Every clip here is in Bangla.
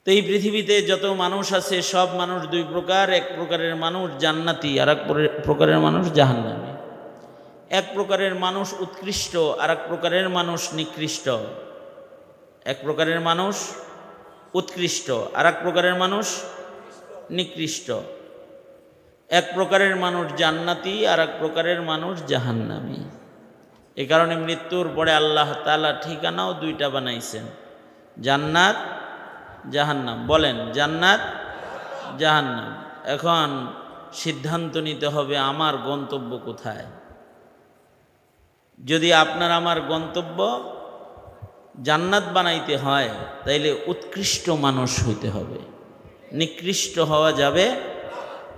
তো এই পৃথিবীতে যত মানুষ আছে সব মানুষ দুই প্রকার। এক প্রকারের মানুষ জান্নাতি, আর এক প্রকারের মানুষ জাহান্নামী। এক প্রকারের মানুষ উৎকৃষ্ট, আর এক প্রকারের মানুষ নিকৃষ্ট। এক প্রকারের মানুষ উৎকৃষ্ট, আর এক প্রকারের মানুষ নিকৃষ্ট। এক প্রকারের মানুষ জান্নাতি, আর এক প্রকারের মানুষ জাহান্নামী। এ কারণে মৃত্যুর পরে আল্লাহ তাআলা ঠিকানাও দুইটা বানাইছেন, জান্নাত জাহান্নাম। বলেন, জান্নাত জাহান্নাম। এখন সিদ্ধান্ত নিতে হবে আমার গন্তব্য কোথায়। যদি আপনার আমার গন্তব্য জান্নাত বানাইতে হয় তাইলে উৎকৃষ্ট মানুষ হইতে হবে, নিকৃষ্ট হওয়া যাবে,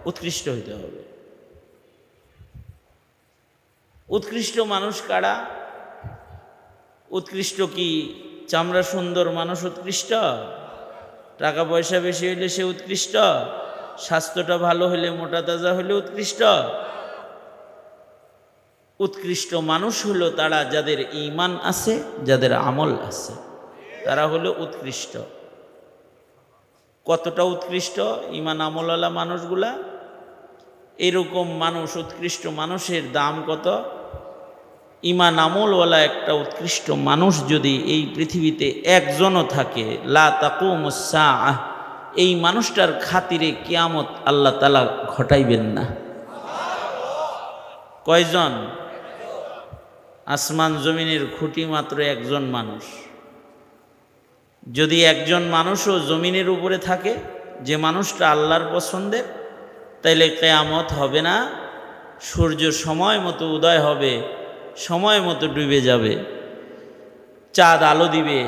উৎকৃষ্ট হইতে হবে। উৎকৃষ্ট মানুষ কারা? উৎকৃষ্ট কি চামড়া সুন্দর মানুষ উৎকৃষ্ট? টাকা পয়সা বেশি হইলে সে উৎকৃষ্ট? স্বাস্থ্যটা ভালো হইলে, মোটা তাজা হইলে উৎকৃষ্ট? উৎকৃষ্ট মানুষ হলো তারা যাদের ঈমান আছে, যাদের আমল আছে, তারা হলো উৎকৃষ্ট। কতটা উৎকৃষ্ট? ঈমান আমলওয়ালা মানুষগুলা। এরকম মানুষ, উৎকৃষ্ট মানুষের দাম কত? ঈমান আমলওয়ালা একটা উৎকৃষ্ট মানুষ যদি এই পৃথিবীতে একজনও থাকে, লা তাকুমুস সাআহ, এই মানুষটার খাতিরে কিয়ামত আল্লাহ তাআলা ঘটাইবেন না। কয়জন? আসমান জমিনের খুঁটি মাত্র একজন মানুষ। যদি একজন মানুষও জমিনের উপরে থাকে, যে মানুষটা আল্লাহর পছন্দের, তাইলে কিয়ামত হবে না। সূর্য সময় মতো উদয় হবে, সময় মতো ডুবে যাবে, চাঁদ আলো দিবে,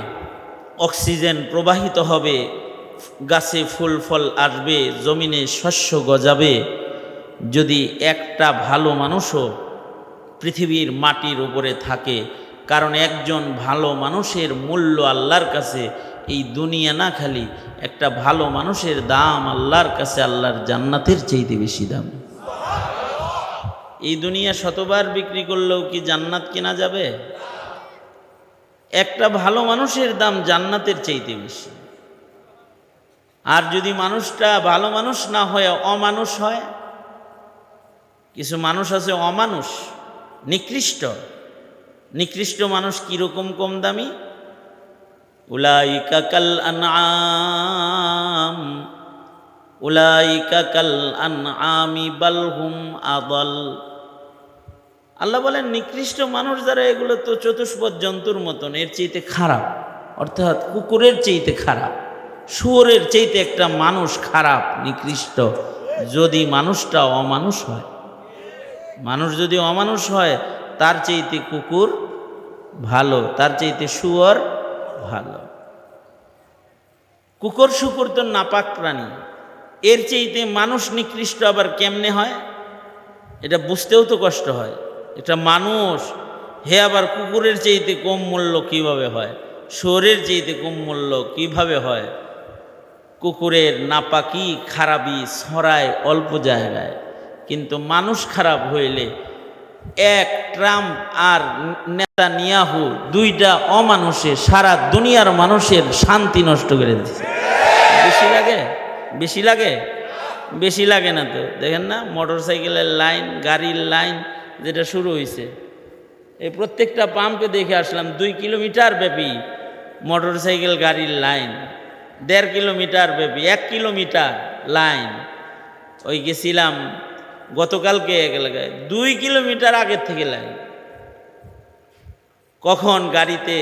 অক্সিজেন প্রবাহিত হবে, গাছে ফুল ফল আসবে, জমিনে শস্য গজাবে। যদি একটা ভালো মানুষও পৃথিবীর মাটির উপরে থাকে, কারণ একজন ভালো মানুষের মূল্য আল্লাহর কাছে এই দুনিয়া না, খালি একটা ভালো মানুষের দাম আল্লাহর কাছে আল্লাহর জান্নাতের চাইতে বেশি দাম। এই দুনিয়া শতবার বিক্রি করলেও কি জান্নাত কেনা যাবে? একটা ভালো মানুষের দাম জান্নাতের চাইতে বেশি। আর যদি মানুষটা ভালো মানুষ না হয়, অমানুষ হয়, কিছু মানুষ আছে অমানুষ, নিকৃষ্ট। নিকৃষ্ট মানুষ কিরকম কম দামি? উলাইকা কাল আনআম, উলাইকা কাল আনআমি বাল হুম আদাল। আল্লাহ বলেন নিকৃষ্ট মানুষ যারা, এগুলো তো চতুষ্পদ জন্তুর মতন, এর চাইতে খারাপ। অর্থাৎ কুকুরের চাইতে খারাপ, শুয়োরের চাইতে একটা মানুষ খারাপ, নিকৃষ্ট। যদি মানুষটা অমানুষ হয়, মানুষ যদি অমানুষ হয়, তার চাইতে কুকুর ভালো, তার চাইতে শুয়োর ভালো। কুকুর শুকুর তো নাপাক প্রাণী, এর চাইতে মানুষ নিকৃষ্ট আবার কেমনে হয়? এটা বুঝতেও তো কষ্ট হয়। এটা মানুষ, হে আবার কুকুরের চাইতে কম মূল্য কিভাবে হয়? শুয়োরের চাইতে কম মূল্য কিভাবে হয়? কুকুরের নাপাকি খারাপি ছড়ায় অল্প জায়গায়, কিন্তু মানুষ খারাপ হইলে এক ট্রাম্প আর নেতানিয়াহু, দুইটা অমানুষে সারা দুনিয়ার মানুষের শান্তি নষ্ট করে দিচ্ছে। বেশি লাগে? বেশি লাগে? বেশি লাগে না তো। দেখেন না মোটর সাইকেলের লাইন, গাড়ির লাইন যেটা শুরু হয়েছে, এই প্রত্যেকটা পাম্পে দেখে আসলাম 2 কিলোমিটার ব্যাপী মোটর সাইকেল গাড়ির লাইন, 1.5 কিলোমিটার ব্যাপী, 1 কিলোমিটার লাইন। ওই গেছিলাম গতকালকে এক এলাকায়, 2 কিলোমিটার আগের থেকে লাইন। কখন গাড়িতে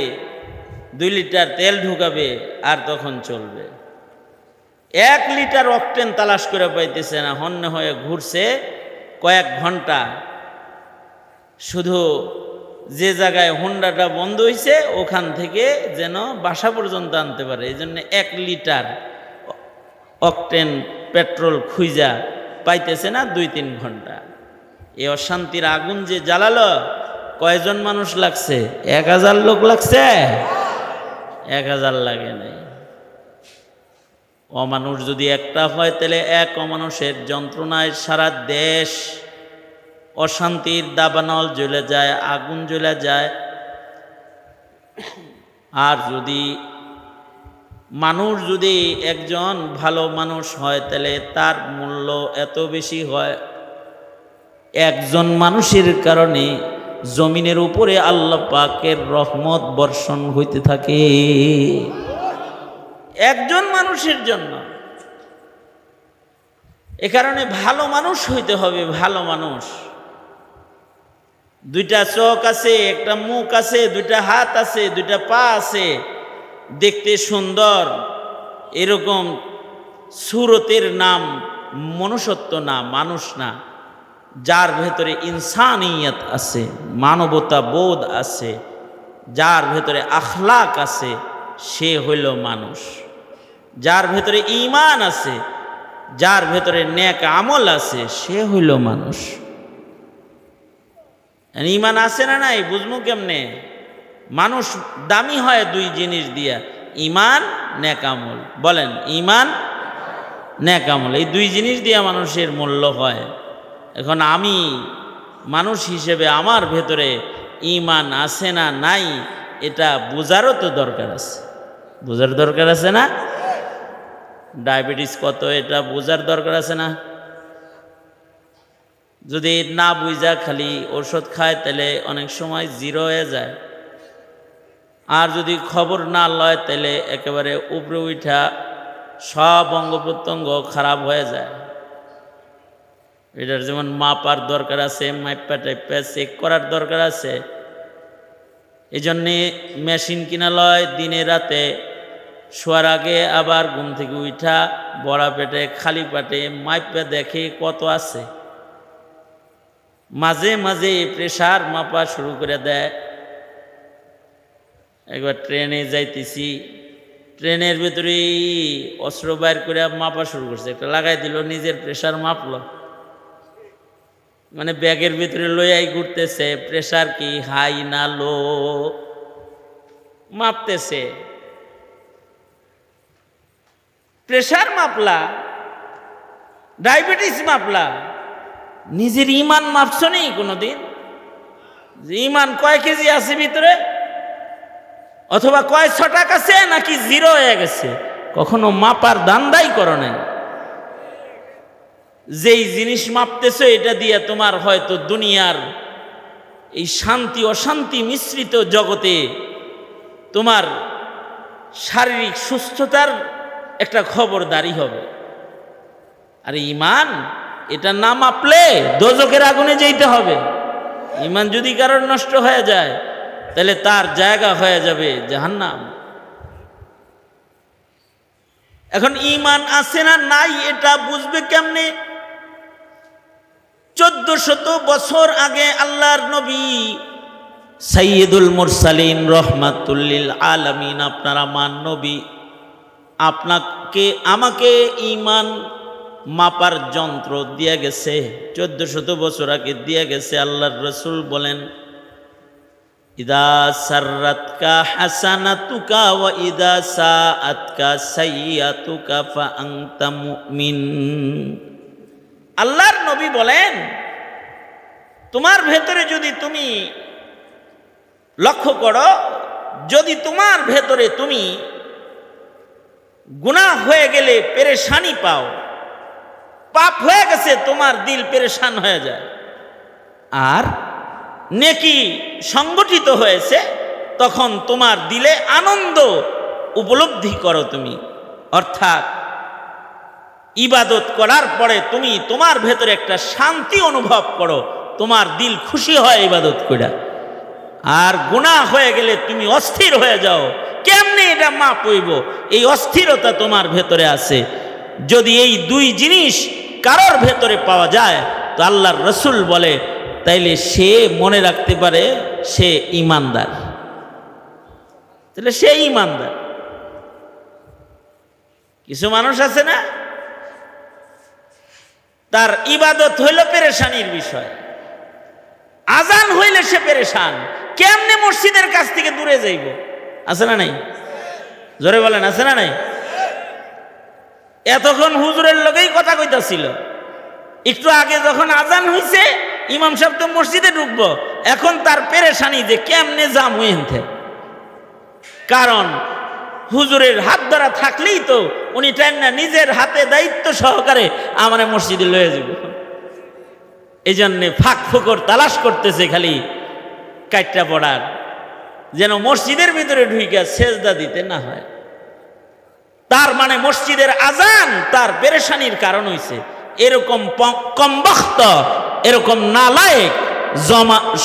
2 লিটার তেল ঢুকাবে আর তখন চলবে। 1 লিটার অকটেন তালাশ করে পাইতেছে না, হন্যে হয়ে ঘুরছে কয়েক ঘন্টা। শুধু যে জায়গায় হোন্ডাটা বন্ধ হয়েছে ওখান থেকে যেন বাসা পর্যন্ত আনতে পারে, এই জন্য 1 লিটার অকটেন পেট্রোল খুঁজা পাইতেছে না 2-3 ঘন্টা। এই অশান্তির আগুন যে জ্বালালো, কয়জন মানুষ লাগছে? 1000 লোক লাগছে? 1000 লাগে নাই। অমানুষ যদি একটা হয়, তাহলে এক অমানুষের যন্ত্রণায় সারা দেশ অশান্তির দাবানল জ্বলে যায়, আগুন জ্বলে যায়। আর যদি মানুষ যদি একজন ভালো মানুষ হয় তাহলে তার মূল্য এত বেশি হয়। একজন মানুষের কারণে জমিনের উপরে আল্লাহ পাকের রহমত বর্ষণ হইতে থাকে, একজন মানুষের জন্য। এ কারণে ভালো মানুষ হইতে হবে, ভালো মানুষ। দুইটা চোখ আছে, একটা মুখ আছে, দুইটা হাত আছে, দুইটা পা আছে, দেখতে সুন্দর, এরকম সুরতের নাম মনুষ্যত্ব না, মানুষ না। যার ভেতরে ইনসানিয়ত আছে, মানবতা বোধ আছে, যার ভেতরে আখলাক আছে, সে হইল মানুষ। যার ভেতরে ঈমান আছে, যার ভেতরে নেক আমল আছে, সে হইল মানুষ। ঈমান আছে না নাই বুঝবো কেমনে? মানুষ দামি হয় দুই জিনিস দিয়া, ঈমান নেক আমল। বলেন, ঈমান নেক আমল, এই দুই জিনিস দিয়া মানুষের মূল্য হয়। এখন আমি মানুষ হিসেবে আমার ভেতরে ঈমান আছে না নাই, এটা বোঝারও তো দরকার আছে। বোঝার দরকার আছে না? ডায়াবেটিস কত, এটা বোঝার দরকার আছে না? যদি না বুঝা খালি ওষুধ খায় তাহলে অনেক সময় জিরো হয়ে যায়। আর যদি খবর না লয় তাহলে একেবারে উপরে উঠা সব অঙ্গ প্রত্যঙ্গ খারাপ হয়ে যায়। এটার যেমন মাপার দরকার আছে, মাইপা টাইপা চেক করার দরকার আছে। এই জন্যে মেশিন কিনা লয়, দিনে রাতে শোয়ার আগে আবার ঘুম থেকে উঠা বড়া পেটে খালি পেটে মাইপা দেখে কত আছে। মাঝে মাঝে প্রেসার মাপা শুরু করে দেয়। একবার ট্রেনে যাইতেছি, ট্রেনের ভিতরে অস্ত্র বাইর করে মাপা শুরু করছে, একটা লাগাই দিল, নিজের প্রেসার মাপলো। মানে ব্যাগের ভিতরে লইয়াই ঘুরতেছে, প্রেসার কি হাই না লো মাপতেছে। প্রেসার মাপলা, ডায়াবেটিস মাপলা, নিজের ঈমান মাপছো নেই কোনোদিন? যে ঈমান কয় কেজি আছে ভিতরে, অথবা কয় ছটাক আছে নাকি জিরো হয়ে গেছে, কখনো মাপার দান্দাই করো নাই। যেই জিনিস মাপতেছো এটা দিয়ে তোমার হয়তো দুনিয়ার এই শান্তি অশান্তি মিশ্রিত জগতে তোমার শারীরিক সুস্থতার একটা খবরদারি হবে। আর ঈমান এটা না মাপলে দোজখের আগুনে যেতে হবে। ঈমান যদি কারোর নষ্ট হয়ে যায় তাহলে তার জায়গা হয়ে যাবে জাহান্নাম। এখন ঈমান আছে না নাই এটা বুঝবে কেমনে? 1400 বছর আগে আল্লাহর নবী সাইয়্যিদুল মুরসালিন রহমাতুল লিল আলামিন, আপনার আমার নবী, আপনাকে আমাকে ঈমান মাপার যন্ত্র দিয়ে গেছে। 1400 বছর আগে দিয়ে গেছে। আল্লাহর রাসূল বলেন, ইদা সাররাতকা হাসানাতুকা ওয়া ইদা সাআতকা সাইয়্যাতুকা ফা আনতা মুমিন। আল্লাহর নবী বলেন, তোমার ভেতরে যদি তুমি লক্ষ্য করো, যদি তোমার ভেতরে তুমি গুনাহ হয়ে গেলে পেরেশানি পাও, পাপ হয়ে গেছে, তোমার দিল পেরেশান হয়ে যায়, আর নেকি সংগঠিত হয়েছে, তখন তোমার দিলে আনন্দ উপলব্ধি করো তুমি। অর্থাৎ ইবাদত করার পরে তুমি তোমার ভেতরে একটা শান্তি অনুভব করো, তোমার দিল খুশি হয় ইবাদত করে। আর গুনাহ হয়ে গেলে তুমি অস্থির হয়ে যাও, কেমনে এটা মাপ হইব, এই অস্থিরতা তোমার ভেতরে আছে। যদি এই দুই জিনিস কারোর ভেতরে পাওয়া যায় তো আল্লাহর রাসূল বলে তাইলে সে মনে রাখতে পারে সে ঈমানদার, তাহলে সে ঈমানদার। কিছু মানুষ আছে না, তার ইবাদত হইল পেরেশানির বিষয়, আজান হইলে সে পেরেশান, কেমনে মসজিদের কাছ থেকে দূরে যাইব। আছে না নাই? জোরে বলেন, আছে না নাই? এতক্ষণ হুজুরের লগেই কথা কইতাছিল, একটু আগে যখন আজান হইছে ইমাম সাহেব তো মসজিদে ঢুকবো, এখন তার পেরেশানি যে কেমনে যাম হইতে। কারণ হুজুরের হাত ধরা থাকলেই তো উনি টাইম না নিজের হাতে দায়িত্ব সহকারে আমার মসজিদে লয়ে যাব। এই জন্যে ফাঁক ফোকর তালাশ করতেছে খালি কাইটটা পড়ার, যেন মসজিদের ভিতরে ঢুইকা সেজদা দিতে না হয়। তার মানে মসজিদের আজান তার পেরেশানির কারণ হইছে। এরকম কমবখ্ত, এরকম নালায়েক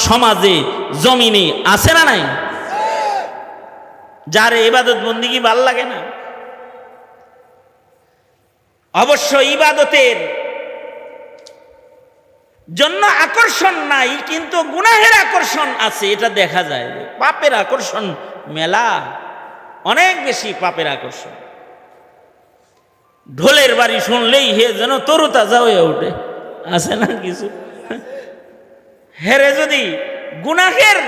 সমাজে জমিনে আছে না নাই? যার ইবাদত বন্দিগি ভাল লাগে না। অবশ্য ইবাদতের জন্য আকর্ষণ নাই, কিন্তু গুনাহের আকর্ষণ আছে, এটা দেখা যায়। পাপের আকর্ষণ মেলা, অনেক বেশি পাপের আকর্ষণ। ঢোলের বাড়ি শুনলেই হে যেন তরুতাজা হয়ে ওঠে, আছে না কিছু? হেরে যদি গুনাহের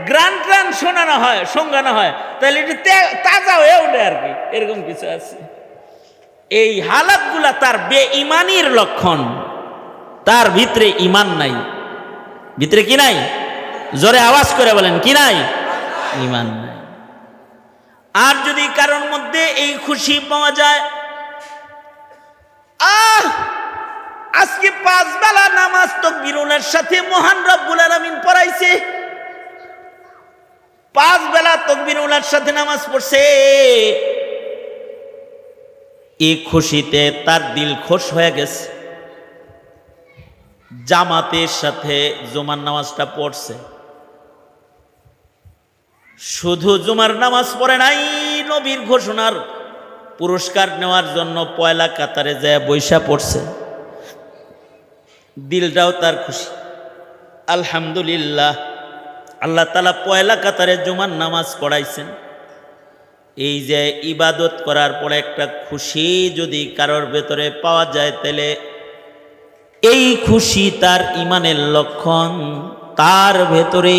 গ্রান ট্রান শোনানো হয়, সঙ্গানো হয়, তাহলে এটি তাজা হয়ে ওঠে আর কি, এরকম কিছু আছে। এই হালাতগুলা তার বেঈমানির লক্ষণ। তার ভিতরে ইমান নাই। ভিতরে কি নাই? জোরে আওয়াজ করে বলেন, কি নাই? ইমান নাই। আর যদি কারোর মধ্যে এই খুশি পাওয়া যায়, আজকে 5 বেলা নামাজ তাকবীরের সাথে মহান রব্বুল আলামিন পড়াইছে, 5 বেলা তাকবীরের সাথে নামাজ পড়ছে, এই খুশিতে তার দিল খুশ হয়ে গেছে। জামাতের সাথে জুমার নামাজটা পড়ছে, শুধু জুমার নামাজ পড়ে নাই, নবীর ঘোষণার পুরস্কার নেওয়ার জন্য পয়লা কাতারে যায় বৈশা পড়ছে। দিলটাও তার খুশি। আলহামদুলিল্লাহ, আল্লাহ তাআলা পয়লা কাতারে জুমার নামাজ পড়াইছেন। এই যে ইবাদত করার পরে একটা খুশি যদি কারোর ভেতরে পাওয়া যায়, তাহলে এই খুশি তার ইমানের লক্ষণ। তার ভেতরে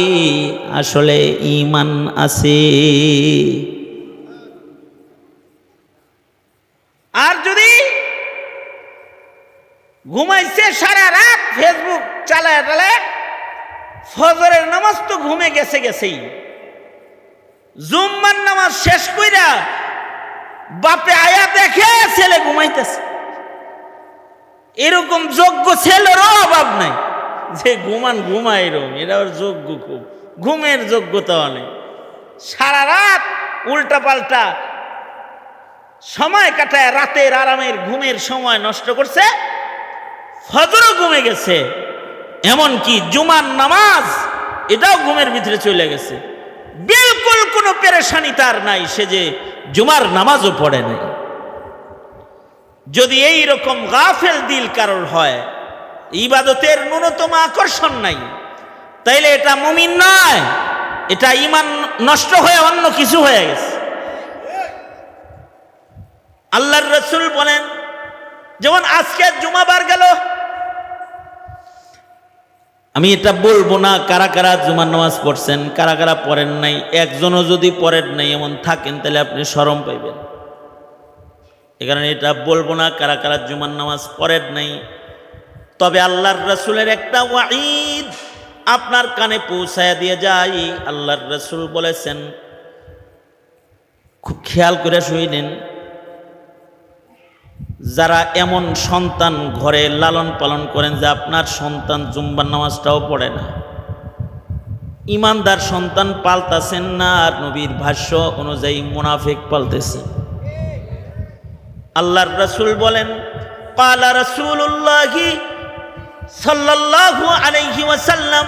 আসলে ইমান আছে। আর যদি ঘুমাইছে সারা রাত ফেসবুক চালায় টালায়, ফজরের নামাজ তো ঘুমে গেছেই, জুম্মার নামাজ শেষ কইরা বাপে আয়া দেখে ছেলে ঘুমাইতেছে। এরকম যোগ্য ছেলেরও অভাব নাই যে ঘুমায় এরকম, এটা ওর যোগ্য, খুব ঘুমের যোগ্যতা অনেক। সারা রাত উল্টা পাল্টা সময় কাটায়, রাতের আরামের ঘুমের সময় নষ্ট করছে, ফজরও ঘুমে গেছে, এমনকি জুমার নামাজ এটাও ঘুমের ভিতরে চলে গেছে। বিলকুল কোনো পেরেশানি তার নাই, সে যে জুমার নামাজও পড়ে নাই। যদি এই রকম গাফেল দিল কারোর হয়, ইবাদতের ন্যূনতম আকর্ষণ নাই, তাইলে এটা মুমিন নয়, এটা ঈমান নষ্ট হয়ে অন্য কিছু হয়ে গেছে। আল্লাহর রাসূল বলেন, যেমন আজকে জুমাবার গেল, আমি এটা বলবো না কারা কারা জুমার নামাজ পড়ছেন, কারা কারা পড়েন নাই। একজনও যদি পড়েন নাই এমন থাকেন, তাহলে আপনি শরম পাইবেন। এ কারণে এটা বলবো না কারা কারা জুমার নামাজ পড়েন নাই। তবে আল্লাহর রাসূলের একটা ওয়াঈদ আপনার কানে পৌঁছায়া দিয়ে যাই। আল্লাহর রাসূল বলেছেন, খুব খেয়াল করে শুনেন, যারা এমন সন্তান ঘরে লালন পালন করেন যে আপনার সন্তান জুম্মার নামাজটাও পড়ে না, ইমানদার সন্তান পালতাছেন না, আর নবীর ভাষ্য অনুযায়ী মুনাফিক পালতেছেন। আল্লাহর রাসূল বলেন, ক্বালা রাসূলুল্লাহি সাল্লাল্লাহু আলাইহি ওয়াসাল্লাম,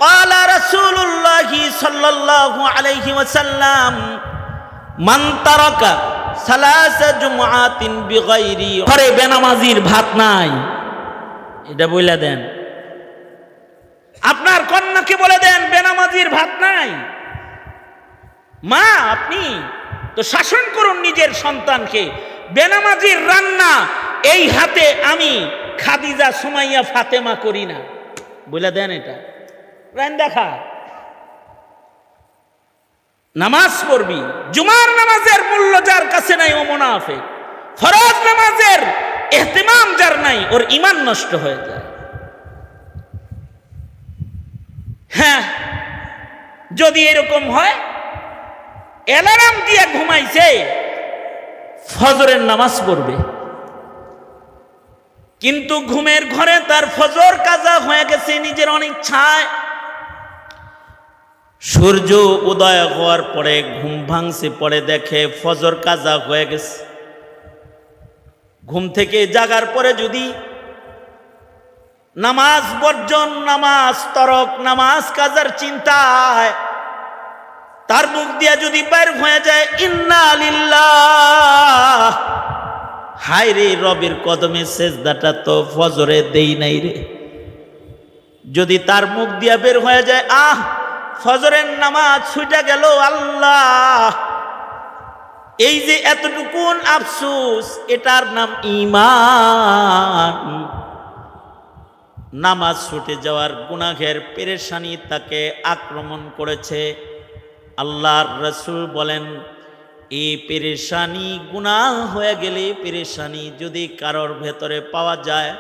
ক্বালা রাসূলুল্লাহি সাল্লাল্লাহু আলাইহি ওয়াসাল্লাম, মান তারাকা সালাসা জুমআতিন বিগাইরি, ঘরে বেনামাজির ভাত নাই, এটা বলে দেন। আপনার কন্যাকে বলে দেন বেনামাজির ভাত নাই। মা, আপনি তো শাসন করুন নিজের সন্তানকে। বেনামাজির রান্না এই হাতে আমি খাদিজা, সুমাইয়া, ফাতেমা করি না, বলে দেন। এটা রান দেখা, নামাজ পড়বি। জুমার নামাজের মূল্য যার কাছে নাই ও মুনাফিক। ফরজ নামাজের ইহতিমাম যার নাই, ওর ঈমান নষ্ট হয়ে যায়। হ্যাঁ, যদি এরকম হয়, অ্যালার্ম দিয়ে ঘুমাইছে ফজরের নামাজ পড়বে, কিন্তু ঘুমের ঘরে তার ফজর কাজা হয়ে গেছে নিজের অনিচ্ছায়। সূর্য উদয় হওয়ার পরে ঘুম ভাঙছে, পরে দেখে ফজর কাজা হয়ে গেছে। ঘুম থেকে জাগার পরে যদি নামাজ বর্জন, নামাজ তরক, নামাজ কাজার চিন্তায় তার মুখ দিয়া যদি বের হয়ে যায় ইন্না লিল্লাহ, হায় রে রবের কদমে সেজদাটা তো ফজরে দেই নাই রে, যদি তার মুখ দিয়া বের হয়ে যায় আহ ফজরের নামাজ ছুটে গেল আল্লাহ, এই যে এতটুকুন আফসোস, এটার নাম ঈমান। নামাজ ছুটে যাওয়ার গুনাহের পেরেশানি তাকে আক্রমণ করেছে। আল্লাহর রাসূল বলেন, এই পেরেশানি গুনাহ হয়ে গেলে পেরেশানি যদি কারোর ভেতরে পাওয়া যায়,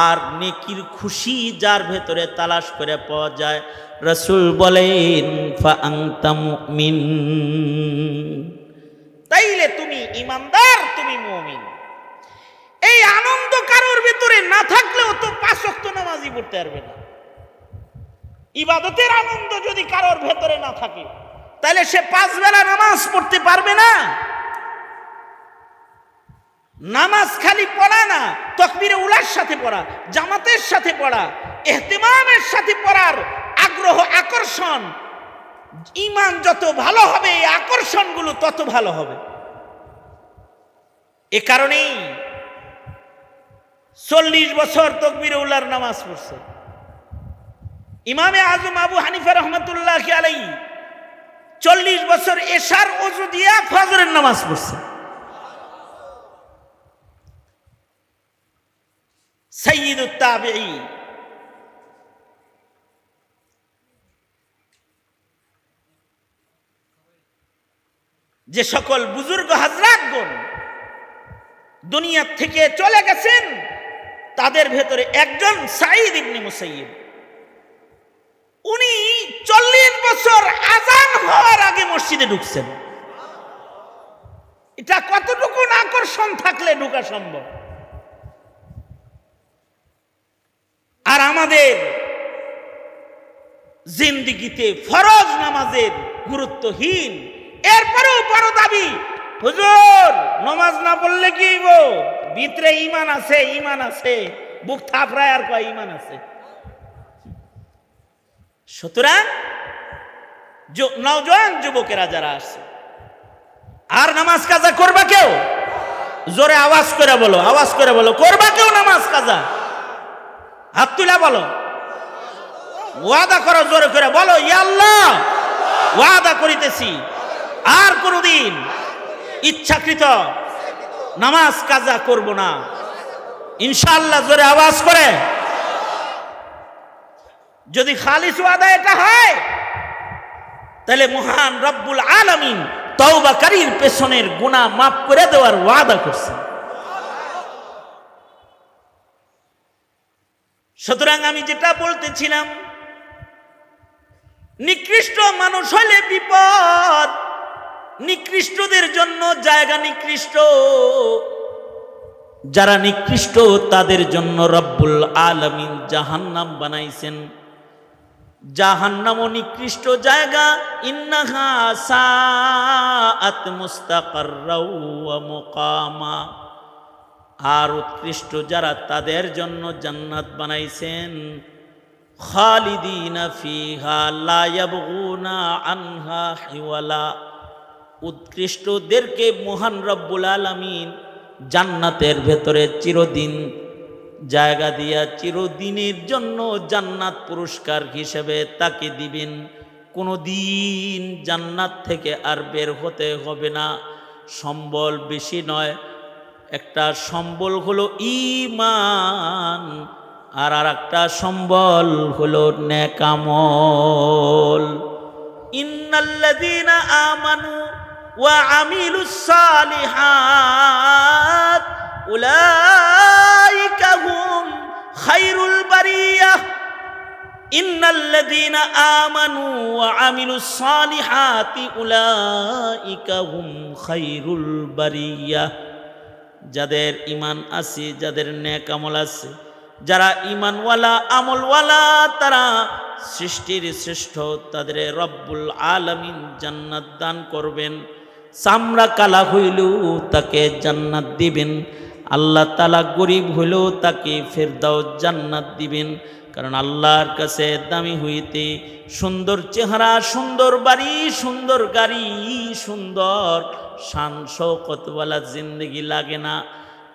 আর নেকির খুশি যার ভেতরে তালাশ করে পাওয়া যায়, রাসূল বলেন ফা আনতা মুমিন, তাইলে তুমি ঈমানদার, তুমি মুমিন। এই আনন্দ কারোর ভিতরে না থাকলেও তো 5 ওয়াক্ত নামাজই পড়তে পারবে না। ইবাদতের আনন্দ যদি কারোর ভেতরে না থাকে, তাহলে সে 5 বেলা নামাজ পড়তে পারবে না। নামাজ খালি পড়া না, তাকবীরে উলার সাথে পড়া, জামাতের সাথে পড়া, ইহতিমামের সাথে পড়ার আগ্রহ, আকর্ষণ। ঈমান যত ভালো হবে এই আকর্ষণগুলো তত ভালো হবে। এ কারণেই 40 বছর তাকবীরে উলার নামাজ পড়ছে ইমামে আজম আবু হানিফা রহমাতুল্লাহি আলাইহি। 40 বছর এশার ওযু দিয়া ফজরের নামাজ পড়ছে। সাইয়্যিদুত তাবিঈন, যে সকল বুজুর্গ হযরতগণ দুনিয়া থেকে চলে গেছেন, তাদের ভেতরে একজন সাঈদ ইবনে মুসাইয়্যিব। উনি 40 বছর আযান হওয়ার আগে মসজিদে ঢুকছেন। এটা কতটুকু আকর্ষণ থাকলে ঢোকা সম্ভব। আর আমাদের জিন্দেগিতে ফরজ নামাজের গুরুত্বহীন, এরপরেও বড় দাবি, হুজুর নামাজ না পড়লে কি হইব, ভিতরে ঈমান আছে, ঈমান আছে, বুক থাপড়ায় আর কয় ঈমান আছে। সুতরাং নওজোয়ান যুবকেরা যারা আছে, আর নামাজ কাজা করবা কেউ? জোরে আওয়াজ করে বলো, আওয়াজ করে বলো, করবা কেউ নামাজ কাজা? হাত তুলা বলো, ওয়াদা করো, জোরে করে বলো, ইয়া আল্লাহ ওয়াদা করিতেছি আর কোনদিন ইচ্ছাকৃত নামাজ কাজা করব না ইনশাআল্লাহ। জোরে আওয়াজ করে। যদি খালিস ওয়াদা এটা হয়, তাহলে মহান রব্বুল আলামিন তওবাকারীর পেছনের গুনাহ মাফ করে দেওয়ার ওয়াদা করছেন। সুতরাং আমি যেটা বলতেছিলাম, নিকৃষ্ট মানুষ হলে বিপদ, নিকৃষ্টদের জন্য জায়গা নিকৃষ্ট, যারা নিকৃষ্ট তাদের জন্য রব্বুল আলামিন জাহান্নাম বানাইছেন। জাহান্নামও নিকৃষ্ট জায়গা, ইন্নাহা সাআত মুস্তাকাররাও ওয়া মুকামা। আর উৎকৃষ্ট যারা, তাদের জন্য জান্নাত বানাইছেন, খালিদিনা ফিহা লা ইয়াবগুনা আনহা হিওয়ালা। উৎকৃষ্টদেরকে মহান রব্বুল আলামিন জান্নাতের ভেতরে চিরদিন জায়গা দিয়া চিরদিনের জন্য জান্নাত পুরস্কার হিসেবে তাকে দিবেন। কোনো দিন জান্নাত থেকে আর বের হতে হবে না। সম্বল বেশি নয়, একটা সম্বল হলো ঈমান, আর একটা সম্বল হলো নেক আমল। ইন্নাল্লাযীনা আমানু ওয়া আমিলুস সালিহাত উলাইকা হুম খায়রুল বারিয়াহ। ইন্নাল্লাযীনা আমানু ওয়া আমিলুস সালিহাতি উলাইকা হুম খায়রুল বারিয়াহ। যাদের ঈমান আছে, যাদের নেক আমল আছে, যারা ঈমানওয়ালা আমলওয়ালা, তারা সৃষ্টির শ্রেষ্ঠ, তাদের রব্বুল আলামিন জান্নাত দান করবেন। চামড়া কালা হইলেও তাকে জান্নাত দিবেন। আল্লাহ তাআলা গরিব হইলেও তাকে ফেরদাউস জান্নাত দিবেন। কারণ আল্লাহর কাছে দামি হইতে সুন্দর চেহারা, সুন্দর বাড়ি, সুন্দর গাড়ি, সুন্দর শান শৌকতওয়ালা জিন্দেগি লাগে না।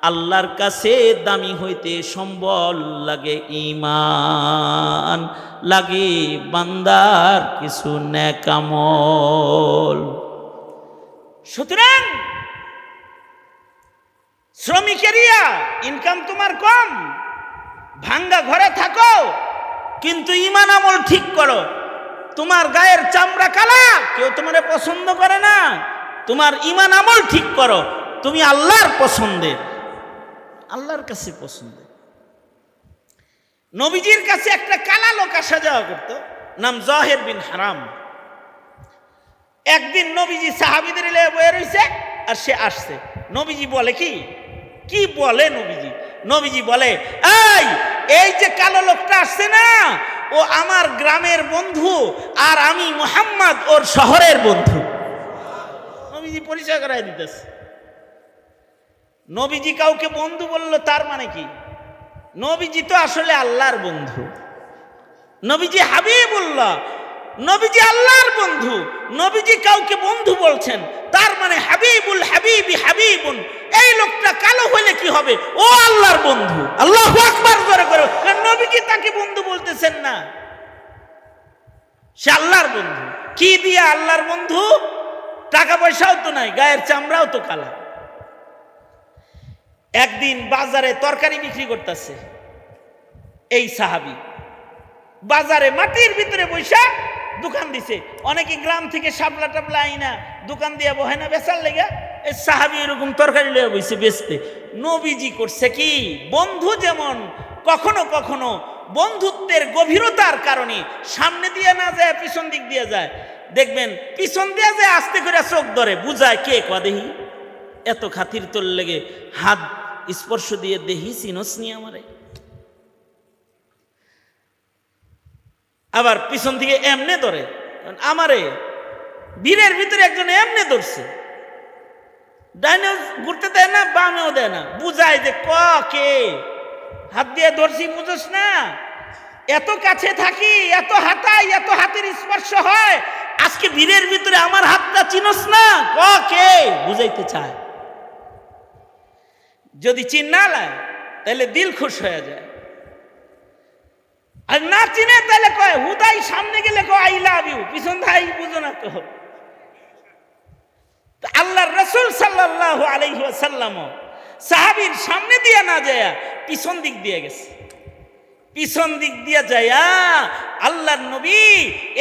আল্লাহর কাছে দামি হইতে সম্বল লাগে, ঈমান লাগে, বান্দার কিছু নেক আমল। সুতরাং শ্রমিকেরিয়া ইনকাম তোমার কম, ভাঙ্গা ঘরে থাকো, কিন্তু ঈমান আমল ঠিক করো। তোমার গায়ের চামড়া কালা, কেউ তোমারে পছন্দ করে না। তোমার ঈমান আমল ঠিক করো, তুমি আল্লাহর পছন্দের, আল্লাহর কাছে পছন্দের। নবীজির কাছে একটা কালা লোক আসা যাওয়া করতো, নাম জহের বিন হারাম। একদিন নবীজি সাহাবীদের নিয়ে বসে রইছে, আর সে আসছে। নবীজি বলে কি বলে নবীজি? নবীজি বলে, এই যে কালো লোকটা আসছে না, ও আমার গ্রামের বন্ধু, আর আমি মুহাম্মদ ওর শহরের বন্ধু। নবীজি পরিচয় করাই দিতেছে। নবীজি কাউকে বন্ধু বললো, তার মানে কি? নবীজি তো আসলে আল্লাহর বন্ধু। নবীজি হাবিবুল্লাহ, নবীজি আল্লাহর বন্ধু। নবীজি কাউকে বন্ধু বলছেন, তার মানে হাবিবুল হাবিবি হাবিবুন। এই লোকটা কালো হইলে কি হবে? ও আল্লাহর বন্ধু। আল্লাহু আকবার করে করে। নবীজি তাকে বন্ধু বলতেছেন না, সে আল্লাহর বন্ধু। কি দিয়ে আল্লাহর বন্ধু? টাকা পয়সাও তো নাই, গায়ের চামড়াও তো কালা। একদিন বাজারে তরকারি বিক্রি করতেছে এই সাহাবী, বাজারে মাটির ভিতরে বৈশা দোকান দিছে। অনেকে গ্রাম থেকে শাপলা টাপলা আইনা দোকান দিয়া বহে না বেচার লেগা, এই সাহাবী এরকম তরকারি লইয়া বইছে বেচতে। নবীজি করছে কি? বন্ধু যেমন কখনো কখনো বন্ধুত্বের গভীরতার কারণে সামনে দিয়ে না যায়, পিছন দিক দিয়ে যায়। দেখবেন পিছন দিয়ে যায়, আস্তে করে চোখ ধরে বুঝায় কে কদেহি। এত খাতির তোর লেগে হাত স্পর্শ দিয়ে দেহি চিনস নি আমারে। আবার পিছন থেকে এমনে ধরে, আমারে ভিড়ের ভিতরে একজন এমনে ধরছে, ডাইনেও ঘুরতে দেয় না, বামেও দেয় না, বুঝায় যে কে হাত দিয়ে ধরছি, বুঝোস না? এত কাছে থাকি, এত হাতাই, এত হাতের স্পর্শ হয়, আজকে ভিড়ের ভিতরে আমার হাতটা চিনস না, কে বুঝাইতে চায়। যদি চিন না লাগে তাহলে দিল খুশ হয়ে যায়, আর না চিনে তাহলে কয় হুদাই, সামনে গেলে কয় আই লাভ ইউ, পিছন ধাই বুঝো না তো। আল্লাহর রাসূল সাল্লাল্লাহু আলাইহি ওয়াসাল্লাম সাহাবীর সামনে দিয়ে না যায়, পিছন দিক দিয়ে গেছে। পিছন দিক দিয়ে যায় আল্লাহর নবী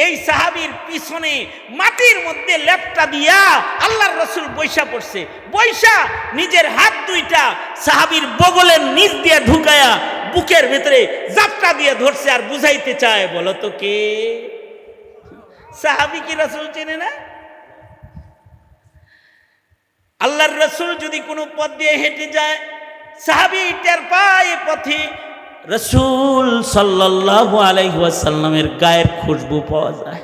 এই সাহাবীর পিছনে মাটির মধ্যে লেপটা দিয়া আল্লাহর রাসূল বৈশা পড়ছে। বৈশা নিজের হাত দুইটা সাহাবীর বগলের নিচ দিয়ে ঢুকায়া বুকের ভিতরে জাপটা দিয়ে ধরছে, আর বুঝাইতে চায়, বলো তো কে? সাহাবী কি রাসূল চেনে না? আল্লাহর রাসূল যদি কোনো পথ দিয়ে হেঁটে যায়, সাহাবী টের পায় পথে রাসূল সাল্লাল্লাহু আলাইহি ওয়াসাল্লামের গায়ের খুশবু পাওয়া যায়।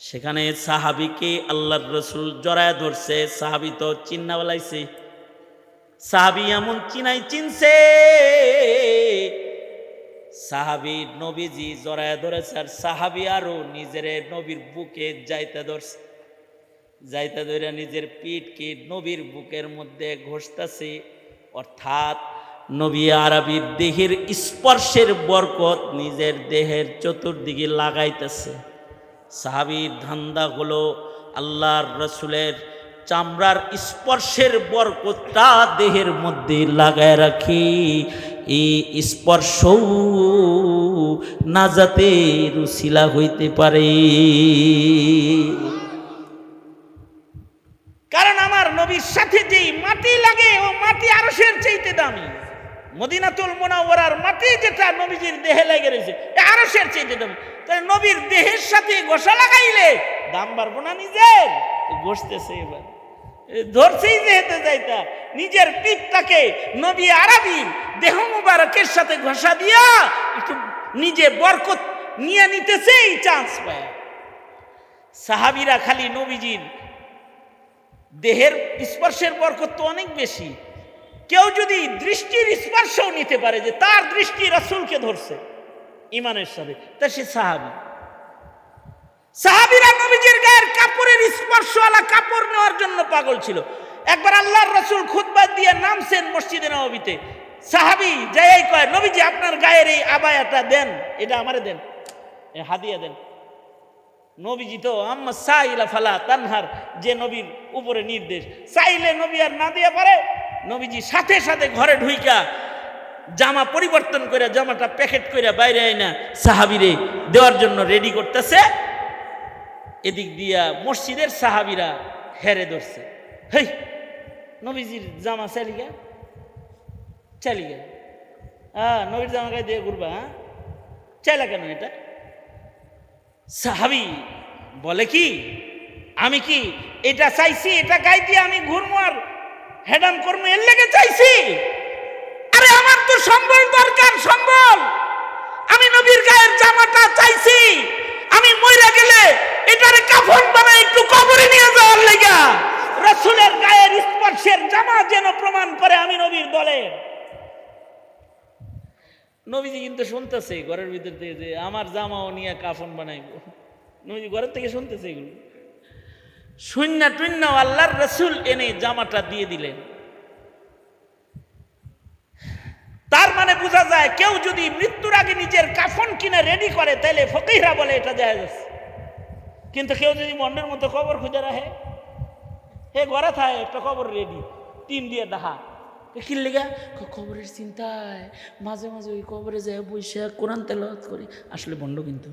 সেখানে সাহাবীকে আল্লাহর রাসূল জড়ায় ধরছে। সাহাবী তো চিন্না বলাইছে, সাহাবী এমন চিনছে, সাহাবী নবীজি জড়ায় ধরেছে, আর সাহাবী আরো নিজের নবীর বুকে যাইতে ধরছে। যাইতে ধরে নিজের পিঠকে নবীর বুকের মধ্যে ঘষতেছে, অর্থাৎ নবী আরবির দেহের স্পর্শের বরকত নিজের দেহের চতুর্দিকে লাগাইতেছে। সাহাবীর ধান্দা হলো আল্লাহর রাসূলের চামড়ার স্পর্শের বরকতটা দেহের মধ্যে লাগায় রাখি, এই স্পর্শ নাজাতের উসিলা হইতে পারে। কারণ আমার নবীর সাথে যেই মাটি লাগে, ও মাটি আরশের চাইতে দামি। মদিনাতুল মুনাওয়ারার মাটি যেটা নবীজির দেহে লেগে রয়েছে আরশের চাইতে দামি, তাহলে নবীর দেহের সাথে ঘষা লাগাইলে দাম বাড়বো না নিজের? ঘষতেছে এবার, ধরছেই যেহেতু যাইতা নিজের পিঠটাকে নবী আরবি দেহ মুবারকের সাথে ঘষা দিয়া একটু নিজে বরকত নিয়ে নিতেছে এই চান্স পায়। সাহাবীরা খালি নবীজির দেহের স্পর্শের বরকত তো অনেক বেশি, কেউ যদি দৃষ্টির স্পর্শও নিতে পারে যে তার দৃষ্টি রাসূলকে ধরছে ইমানের সাথে, তা সে সাহাবী। সাহাবীরা নবীজির গায়ের কাপড়ের স্পর্শওয়ালা কাপড় নেওয়ার জন্য পাগল ছিল। একবার আল্লাহর রাসূল খুতবা দিয়ে নামছেন মসজিদে নববীতে, সাহাবী যাই কয়, নবীজি আপনার গায়ের এই আবায়াটা দেন, এটা আমারে দেন, হাদিয়া দেন। নবীজি তো আম্মা সাইলা ফালা তানহার, যে নবীর উপরে নির্দেশ, চাইলে নবী আর না দিয়ে পারে। নবীজি সাথে সাথে ঘরে ঢুইকা জামা পরিবর্তন করে জামাটা প্যাকেট করে বাইরে আইনা সাহাবীরে দেওয়ার জন্য রেডি করতেছে। এদিক দিয়া মসজিদের সাহাবীরা হেরে ধরছে, হেই নবীজির জামা চালিগা চালিগা, নবীর জামা গায়ে দিয়ে ঘুরবা, চাইলা কেন এটা? সাহাবী বলে কি, আমি কি এটা চাইছি এটা গায়ে দিয়ে আমি ঘুরবো আর হেডাম করবো এর লেগে চাইছি? আরে আমার তো সম্বল দরকার, সম্বল। আমি নবীর গায়ের জামাটা চাইছি, আমি মইরা গেলে এটারে কাফন বানায় একটু কবরে নিয়ে যাওয়ার লেগা, রাসূলের গায়ের স্পর্শের জামা যেন প্রমাণ করে আমি নবীর দলে। নবীজি কিন্তু শুনতেছে ঘরের ভিতর থেকে যে আমার জামাও নিয়ে কাফন বানাইব, নবীজি ঘরের থেকে শুনতেছে এগুলো। শূন্য টুন্য আল্লাহর রাসূল এনে জামাটা দিয়ে দিলেন। তার মানে বোঝা যায় কেউ যদি মৃত্যুর আগে নিজের কাফন কিনে রেডি করে তাহলে ফকিহরা বলে এটা জায়েজ আছে। কিন্তু কেউ যদি মন্ডের মতো কবর খুঁজে রাখে, হে ঘরে থাকে একটা কবর রেডি, টিন দিয়ে ডাহা, কি লেগা কবরের চিন্তায় মাঝে মাঝে ওই কবরে যায় বৈশা কোরআন তেলাওয়াত করি, আসলে বন্ড। কিন্তু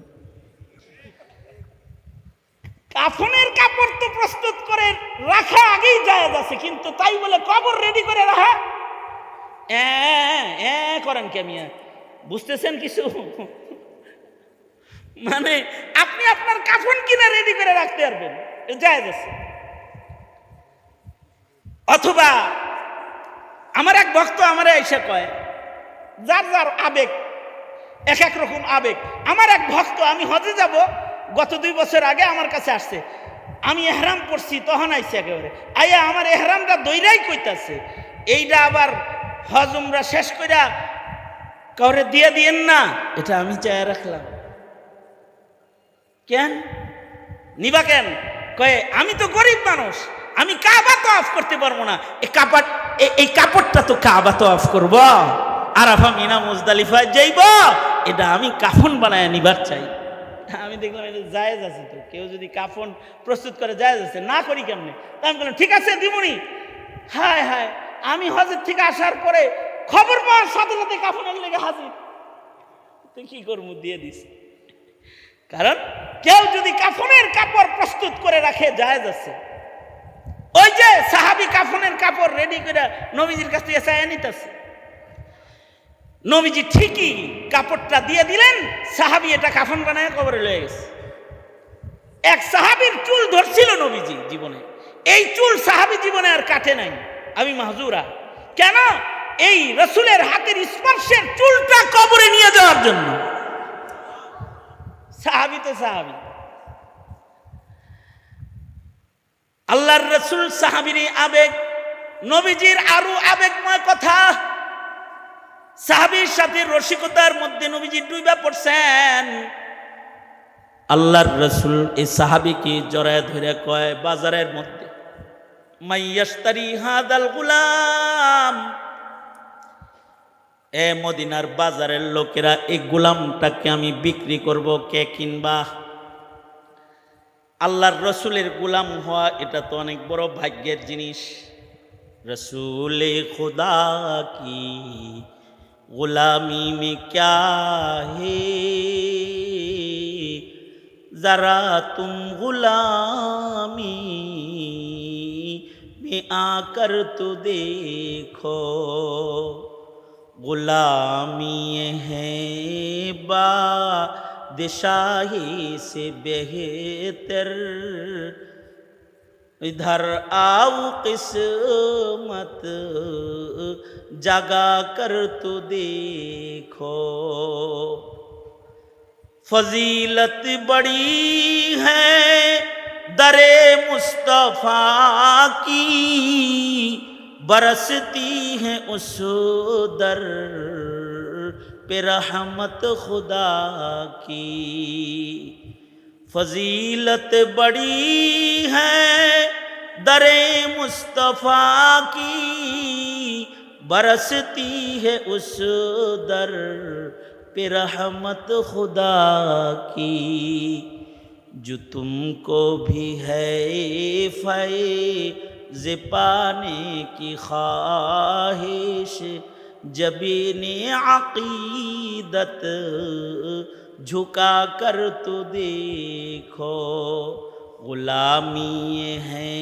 কাফনের কাপড় তো প্রস্তুত করে রাখা আগেই জায়েজ আছে, কিন্তু তাই বলে কবর রেডি করে রাখা করেন কে মিয়া? বুঝতেছেন কিছু? মানে আপনি আপনার কাফন কিনা রেডি করে রাখতে পারবেন, জায়েজ আছে। অথবা আমার এক ভক্ত আমারে এসে কয়, যার যার আবেগ এক এক রকম আবেগ। আমার এক ভক্ত, আমি হজে যাব গত 2 বছর আগে আমার কাছে আসছে, আমি এহরাম পড়ছি তখন আইসি একেবারে আইয়া আমার এহরামটা দইরাই কইতাছে, এইটা আবার হজ উমরা শেষ কইরা কাউরে দিয়ে দিয়েন না, এটা আমি চাই রাখলাম। কেন নিবা কেন? কয়ে আমি তো গরিব মানুষ, আমি কাবা তো অফ করতে পারবো না, এই কাপড়টা তো কাবা তো অফ করব, আরাফা মিনা মুজদালিফায় যাইব, এটা আমি কাফন বানায় নিবার চাই। আমি দেখলাম এটা জায়েজ আছে, তো কেউ যদি কাফন প্রস্তুত করে জায়েজ আছে, না করি কেমনে? তা আমি বললাম ঠিক আছে দিমুনি। হায় হায়, আমি হজের থেকে আসার পরে খবর পাওয়ার সাথে সাথে কাফনের লেগে হাজির, তুই কি করবো দিয়ে দিস। কারণ কেউ যদি কাফনের কাপড় প্রস্তুত করে রাখে জায়েজ আছে। ওই যে সাহাবী কাফনের কাপড় রেডি করে নবীজির কাছ থেকে চাইয়া নিতেছে, নবীজি ঠিকই কাপড়টা দিয়ে দিলেন, সাহাবী এটা কাফন বানায় কবরে লয়ে গেছে। এক সাহাবীর চুল ধরছিল নবীজি জীবনে, এই চুল সাহাবী জীবনে আর কাটে নাই। আমি মাহজুরা কেন? এই রাসূলের হাতের স্পর্শের চুলটা কবরে নিয়ে যাওয়ার জন্য। সাহাবী তো সাহাবী, আল্লাহর রাসূল সাহাবীর আবেগ, নবীজির আরো আবেগময় কথা। সাহাবীর সাথে রসিকতার মধ্যে নবীজি ডুইবা পড়ছেন। আল্লাহর রাসূল এই সাহাবীকে জড়ায় ধরে কয় বাজারের মধ্যে, মাইয়াশতারি হাদাল গুলাম, এ মদিনার বাজারের লোকেরা এই গোলামটাকে আমি বিক্রি করব, কে কিনবা? আল্লাহর রসুলের গোলাম হওয়া এটা তো অনেক বড় ভাগ্যের জিনিস। রসুলে খুদা কি গোলামি মে ক্যা হে, জরা তুম গোলামি মে আকর তো দেখো, गुलामी है बादशाही से बेहतर, इधर आओ किस्मत जगा कर तो देखो। फजीलत बड़ी है दरे मुस्तफ़ा की, बरसती है उस दर पे रहमत खुदा की। फजीलत बड़ी है दरे मुस्तफ़ा की, बरसती है उस दर पे रहमत खुदा की। जो तुमको भी है फैज़ पाने की ख्वाहिश, जबीने अक़ीदत झुका कर तो देखो। गुलामी है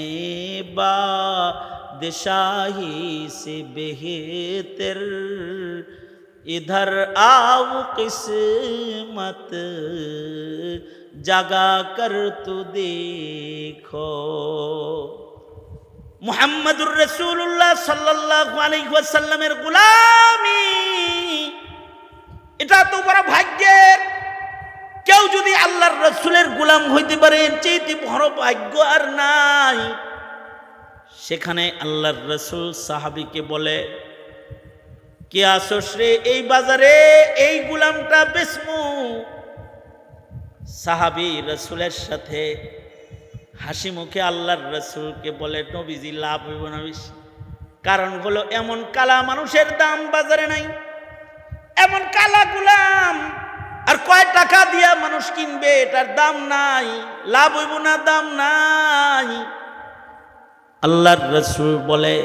बादशाही से बेहतर, इधर आओ किस्मत जगा कर तो देखो। मुहम्मदुर रसूलुल्लाह साल्लाल्लाहु अलैहि ওয়াসাল্লামের গোলামি, এটা তো বড় ভাগ্যের। কেউ যদি আল্লাহর রসুলের গোলাম হইতে পারে এর চেয়ে বড় ভাগ্য আর নাই। সেখানে আল্লাহর রসুল সাহাবীকে বলে, কে আসোস রে এই বাজারে, এই গোলামটা বেচমু। সাহাবী রসুলের সাথে হাসি মুখে আল্লাহর রসুলকে বলে, নবীজি লাভ হইব না বেশি। কারণ হলো এমন কালা মানুষের দাম বাজারে নাই, এমন কালা গোলাম আর কয় টাকা দিয়া মানুষ কিনবে, এটার দাম নাই, লাভ হইব না, দাম নাই। আল্লাহর রসুল বলে,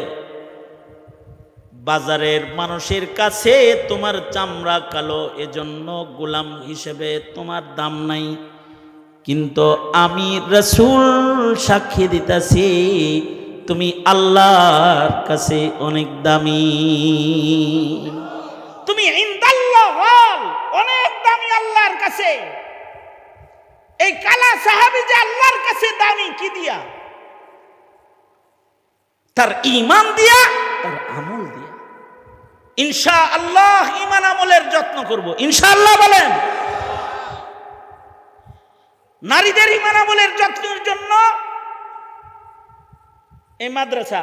বাজারের মানুষের কাছে তোমার চামড়া কালো, এজন্য গোলাম হিসেবে তোমার দাম নাই। কিন্তু আমি রসুল সাক্ষী দিতেছি, তুমি আল্লাহর কাছে অনেক দামি, তুমি ইনদাল্লাহ অনেক দামি আল্লাহর কাছে। এই কালা সাহাবী যে আল্লাহর কাছে দামি কি দিয়া? তার ঈমান দিয়া, তার আমল দিয়া। ইনশাআল্লাহ ঈমান আমলের যত্ন করব, ইনশাআল্লাহ বলেন। নারীদের ঈমান আমলের যত্নের জন্য এই মাদ্রাসা